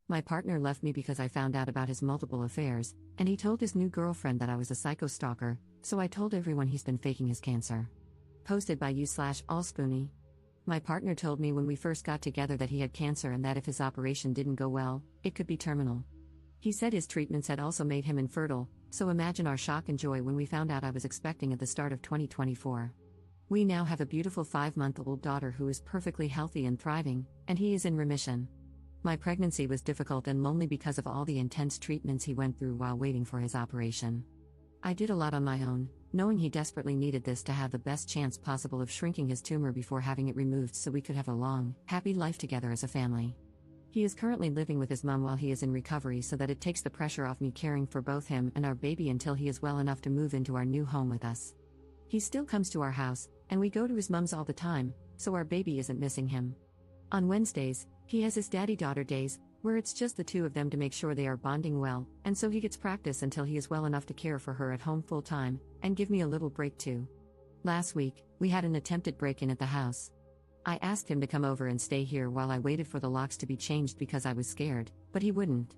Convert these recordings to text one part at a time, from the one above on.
My partner left me because I found out about his multiple affairs, and he told his new girlfriend that I was a psycho stalker, so I told everyone he's been faking his cancer. Posted by you/allspoony. My partner told me when we first got together that he had cancer and that if his operation didn't go well, it could be terminal. He said his treatments had also made him infertile, so imagine our shock and joy when we found out I was expecting at the start of 2024. We now have a beautiful 5-month-old daughter who is perfectly healthy and thriving, and he is in remission. My pregnancy was difficult and lonely because of all the intense treatments he went through while waiting for his operation. I did a lot on my own, knowing he desperately needed this to have the best chance possible of shrinking his tumor before having it removed so we could have a long, happy life together as a family. He is currently living with his mom while he is in recovery so that it takes the pressure off me caring for both him and our baby until he is well enough to move into our new home with us. He still comes to our house, and we go to his mom's all the time, so our baby isn't missing him. On Wednesdays, he has his daddy-daughter days, where it's just the two of them to make sure they are bonding well, and so he gets practice until he is well enough to care for her at home full-time, and give me a little break too. Last week, we had an attempted break-in at the house. I asked him to come over and stay here while I waited for the locks to be changed because I was scared, but he wouldn't.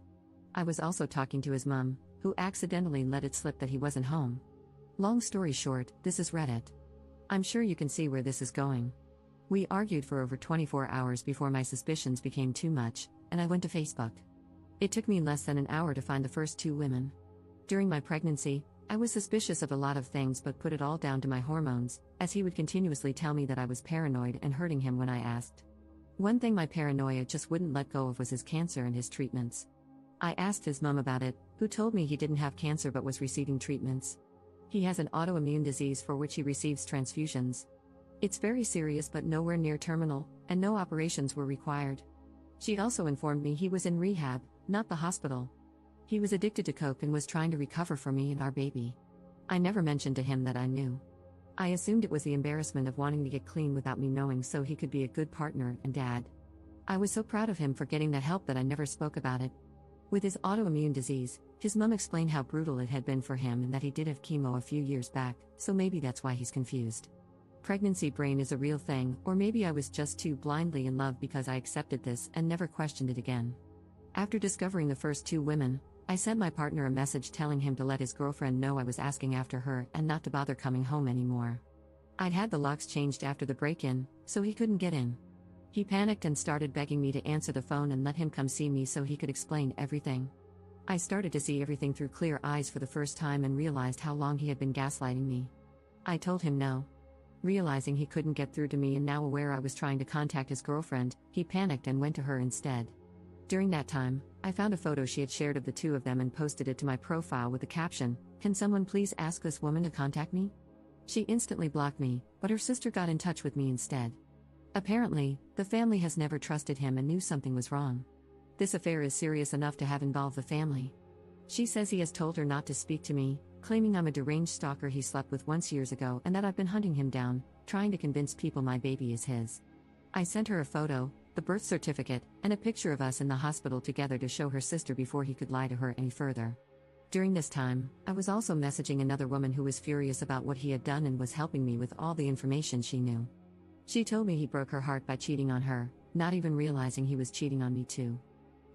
I was also talking to his mom, who accidentally let it slip that he wasn't home. Long story short, this is Reddit. I'm sure you can see where this is going. We argued for over 24 hours before my suspicions became too much, and I went to Facebook. It took me less than an hour to find the first two women. During my pregnancy, I was suspicious of a lot of things but put it all down to my hormones, as he would continuously tell me that I was paranoid and hurting him when I asked. One thing my paranoia just wouldn't let go of was his cancer and his treatments. I asked his mom about it, who told me he didn't have cancer but was receiving treatments. He has an autoimmune disease for which he receives transfusions. It's very serious but nowhere near terminal, and no operations were required. She also informed me he was in rehab, not the hospital. He was addicted to coke and was trying to recover for me and our baby. I never mentioned to him that I knew. I assumed it was the embarrassment of wanting to get clean without me knowing so he could be a good partner and dad. I was so proud of him for getting that help that I never spoke about it. With his autoimmune disease, his mom explained how brutal it had been for him and that he did have chemo a few years back, so maybe that's why he's confused. Pregnancy brain is a real thing, or maybe I was just too blindly in love because I accepted this and never questioned it again. After discovering the first two women, I sent my partner a message telling him to let his girlfriend know I was asking after her and not to bother coming home anymore. I'd had the locks changed after the break-in, so he couldn't get in. He panicked and started begging me to answer the phone and let him come see me so he could explain everything. I started to see everything through clear eyes for the first time and realized how long he had been gaslighting me. I told him no. Realizing he couldn't get through to me and now aware I was trying to contact his girlfriend, he panicked and went to her instead. During that time, I found a photo she had shared of the two of them and posted it to my profile with the caption, "Can someone please ask this woman to contact me?" She instantly blocked me, but her sister got in touch with me instead. Apparently, the family has never trusted him and knew something was wrong. This affair is serious enough to have involved the family. She says he has told her not to speak to me, claiming I'm a deranged stalker he slept with once years ago and that I've been hunting him down, trying to convince people my baby is his. I sent her a photo, the birth certificate, and a picture of us in the hospital together to show her sister before he could lie to her any further. During this time, I was also messaging another woman who was furious about what he had done and was helping me with all the information she knew. She told me he broke her heart by cheating on her, not even realizing he was cheating on me too.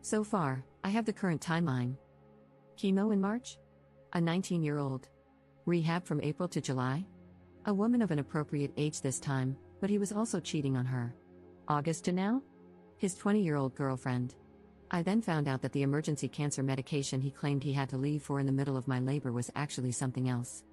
So far, I have the current timeline. Chemo in March? A 19-year-old. Rehab from April to July? A woman of an appropriate age this time, but he was also cheating on her. August to now? His 20-year-old girlfriend. I then found out that the emergency cancer medication he claimed he had to leave for in the middle of my labor was actually something else.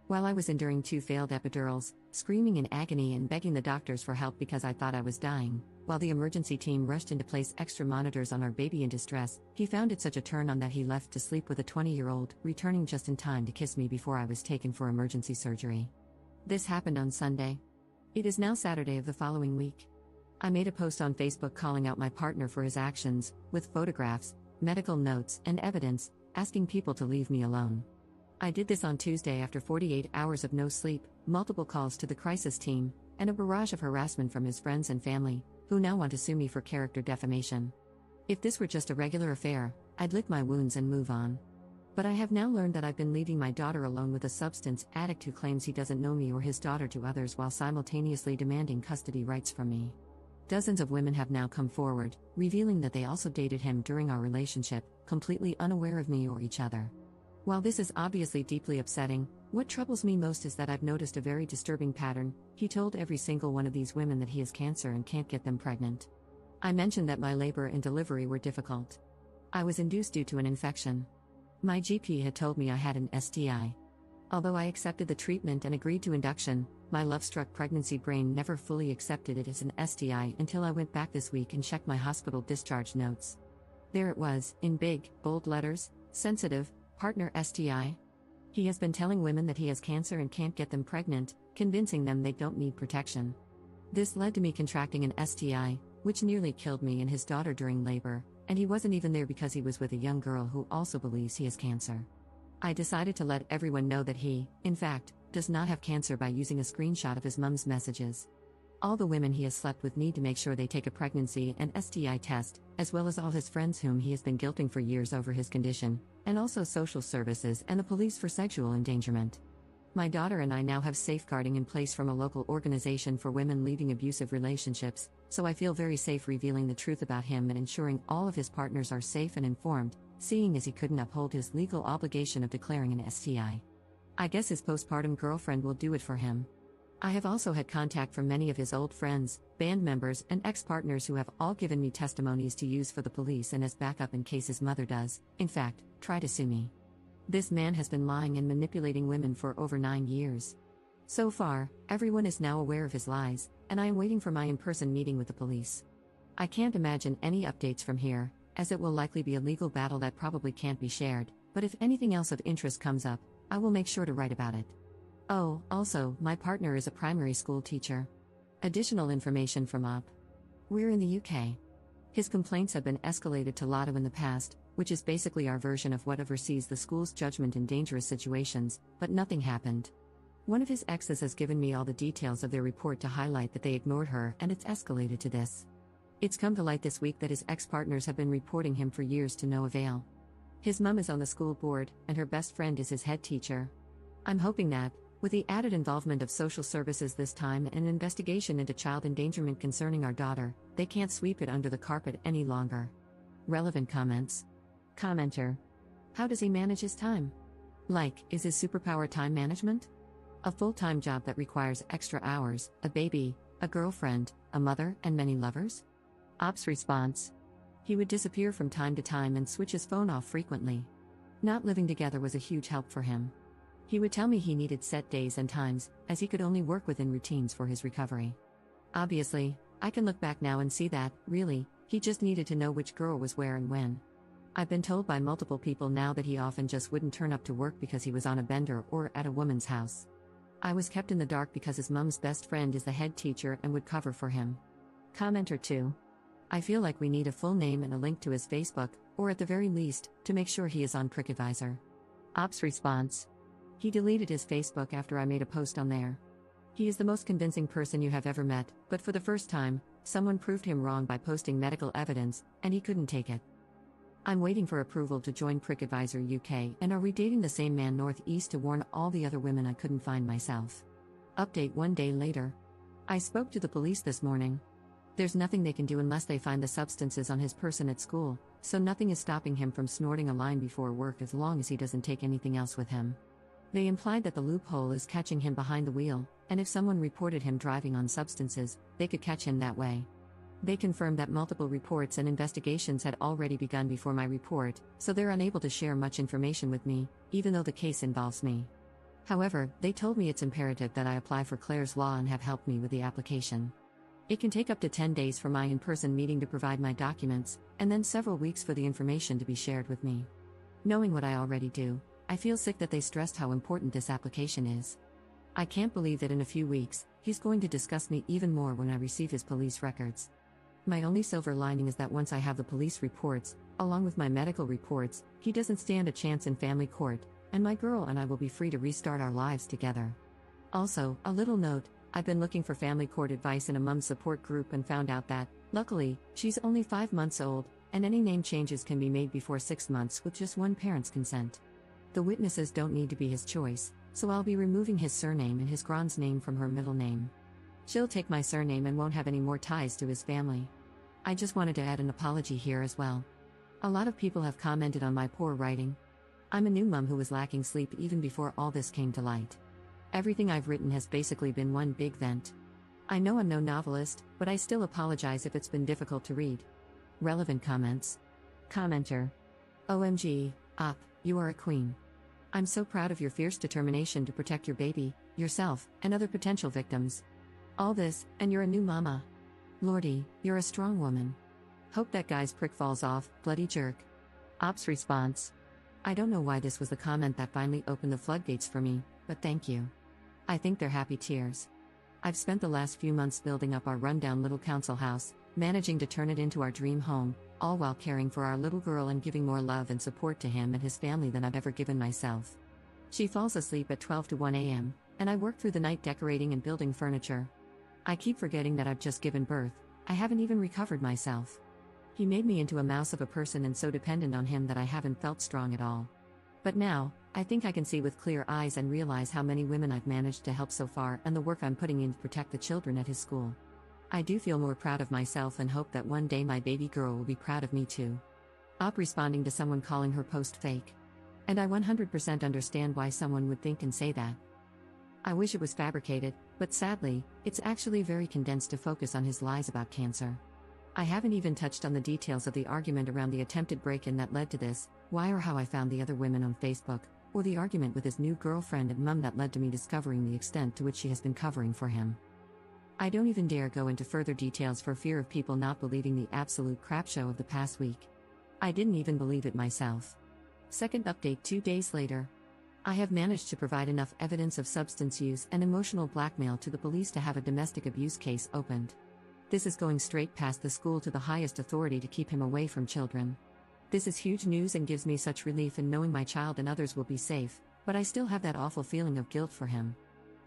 While I was enduring 2 failed epidurals, screaming in agony and begging the doctors for help because I thought I was dying, while the emergency team rushed in to place extra monitors on our baby in distress, he found it such a turn on that he left to sleep with a 20-year-old, returning just in time to kiss me before I was taken for emergency surgery. This happened on Sunday. It is now Saturday of the following week. I made a post on Facebook calling out my partner for his actions, with photographs, medical notes, and evidence, asking people to leave me alone. I did this on Tuesday after 48 hours of no sleep, multiple calls to the crisis team, and a barrage of harassment from his friends and family, who now want to sue me for character defamation. If this were just a regular affair, I'd lick my wounds and move on. But I have now learned that I've been leaving my daughter alone with a substance addict who claims he doesn't know me or his daughter to others while simultaneously demanding custody rights from me. Dozens of women have now come forward, revealing that they also dated him during our relationship, completely unaware of me or each other. While this is obviously deeply upsetting, what troubles me most is that I've noticed a very disturbing pattern. He told every single one of these women that he has cancer and can't get them pregnant. I mentioned that my labor and delivery were difficult. I was induced due to an infection. My GP had told me I had an STI. Although I accepted the treatment and agreed to induction, my love-struck pregnancy brain never fully accepted it as an STI until I went back this week and checked my hospital discharge notes. There it was, in big, bold letters, sensitive, partner STI. He has been telling women that he has cancer and can't get them pregnant, convincing them they don't need protection. This led to me contracting an STI, which nearly killed me and his daughter during labor, and he wasn't even there because he was with a young girl who also believes he has cancer. I decided to let everyone know that he, in fact, does not have cancer by using a screenshot of his mom's messages. All the women he has slept with need to make sure they take a pregnancy and STI test, as well as all his friends whom he has been guilting for years over his condition, and also social services and the police for sexual endangerment. My daughter and I now have safeguarding in place from a local organization for women leaving abusive relationships, so I feel very safe revealing the truth about him and ensuring all of his partners are safe and informed, seeing as he couldn't uphold his legal obligation of declaring an STI. I guess his postpartum girlfriend will do it for him. I have also had contact from many of his old friends, band members, and ex-partners who have all given me testimonies to use for the police and as backup in case his mother does, in fact, try to sue me. This man has been lying and manipulating women for over 9 years. So far, everyone is now aware of his lies, and I am waiting for my in-person meeting with the police. I can't imagine any updates from here, as it will likely be a legal battle that probably can't be shared, but if anything else of interest comes up, I will make sure to write about it. Oh, also, my partner is a primary school teacher. Additional information from UP. We're in the UK. His complaints have been escalated to LADO in the past, which is basically our version of what oversees the school's judgment in dangerous situations, but nothing happened. One of his exes has given me all the details of their report to highlight that they ignored her, and it's escalated to this. It's come to light this week that his ex-partners have been reporting him for years to no avail. His mum is on the school board, and her best friend is his head teacher. I'm hoping that, with the added involvement of social services this time and an investigation into child endangerment concerning our daughter, they can't sweep it under the carpet any longer. Relevant comments. Commenter. How does he manage his time? Like, is his superpower time management? A full-time job that requires extra hours, a baby, a girlfriend, a mother, and many lovers? Ops response. He would disappear from time to time and switch his phone off frequently. Not living together was a huge help for him. He would tell me he needed set days and times, as he could only work within routines for his recovery. Obviously, I can look back now and see that, really, he just needed to know which girl was where and when. I've been told by multiple people now that he often just wouldn't turn up to work because he was on a bender or at a woman's house. I was kept in the dark because his mom's best friend is the head teacher and would cover for him. Commenter 2. I feel like we need a full name and a link to his Facebook, or at the very least, to make sure he is on PrickAdvisor. Ops response. He deleted his Facebook after I made a post on there. He is the most convincing person you have ever met, but for the first time, someone proved him wrong by posting medical evidence, and he couldn't take it. I'm waiting for approval to join PrickAdvisor UK, and are we dating the same man northeast to warn all the other women I couldn't find myself. Update 1 day later. I spoke to the police this morning. There's nothing they can do unless they find the substances on his person at school, so nothing is stopping him from snorting a line before work as long as he doesn't take anything else with him. They implied that the loophole is catching him behind the wheel, and if someone reported him driving on substances, they could catch him that way. They confirmed that multiple reports and investigations had already begun before my report, so they're unable to share much information with me, even though the case involves me. However, they told me it's imperative that I apply for Clare's Law and have helped me with the application. It can take up to 10 days for my in-person meeting to provide my documents, and then several weeks for the information to be shared with me. Knowing what I already do, I feel sick that they stressed how important this application is. I can't believe that in a few weeks, he's going to discuss me even more when I receive his police records. My only silver lining is that once I have the police reports, along with my medical reports, he doesn't stand a chance in family court, and my girl and I will be free to restart our lives together. Also, a little note, I've been looking for family court advice in a mum support group and found out that, luckily, she's only 5 months old, and any name changes can be made before 6 months with just one parent's consent. The witnesses don't need to be his choice, so I'll be removing his surname and his grand's name from her middle name. She'll take my surname and won't have any more ties to his family. I just wanted to add an apology here as well. A lot of people have commented on my poor writing. I'm a new mom who was lacking sleep even before all this came to light. Everything I've written has basically been one big vent. I know I'm no novelist, but I still apologize if it's been difficult to read. Relevant comments. Commenter. OMG, Op, you are a queen. I'm so proud of your fierce determination to protect your baby, yourself, and other potential victims. All this, and you're a new mama. Lordy, you're a strong woman. Hope that guy's prick falls off, bloody jerk. Op's response. I don't know why this was the comment that finally opened the floodgates for me, but thank you. I think they're happy tears. I've spent the last few months building up our rundown little council house, managing to turn it into our dream home, all while caring for our little girl and giving more love and support to him and his family than I've ever given myself. She falls asleep at 12 to 1 a.m., and I work through the night decorating and building furniture. I keep forgetting that I've just given birth. I haven't even recovered myself. He made me into a mouse of a person and so dependent on him that I haven't felt strong at all. But now, I think I can see with clear eyes and realize how many women I've managed to help so far and the work I'm putting in to protect the children at his school. I do feel more proud of myself and hope that one day my baby girl will be proud of me too. Op responding to someone calling her post fake. And I 100% understand why someone would think and say that. I wish it was fabricated, but sadly, it's actually very condensed to focus on his lies about cancer. I haven't even touched on the details of the argument around the attempted break-in that led to this, why or how I found the other women on Facebook, or the argument with his new girlfriend and mum that led to me discovering the extent to which she has been covering for him. I don't even dare go into further details for fear of people not believing the absolute crap show of the past week. I didn't even believe it myself. Second update 2 days later. I have managed to provide enough evidence of substance use and emotional blackmail to the police to have a domestic abuse case opened. This is going straight past the school to the highest authority to keep him away from children. This is huge news and gives me such relief in knowing my child and others will be safe, but I still have that awful feeling of guilt for him.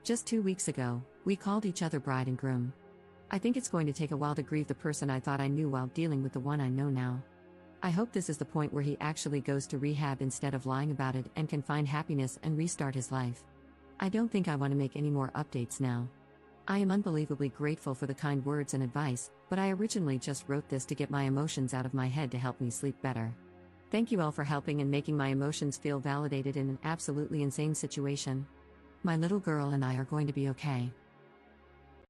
Just 2 weeks ago, we called each other bride and groom. I think it's going to take a while to grieve the person I thought I knew while dealing with the one I know now. I hope this is the point where he actually goes to rehab instead of lying about it and can find happiness and restart his life. I don't think I want to make any more updates now. I am unbelievably grateful for the kind words and advice, but I originally just wrote this to get my emotions out of my head to help me sleep better. Thank you all for helping and making my emotions feel validated in an absolutely insane situation. My little girl and I are going to be okay.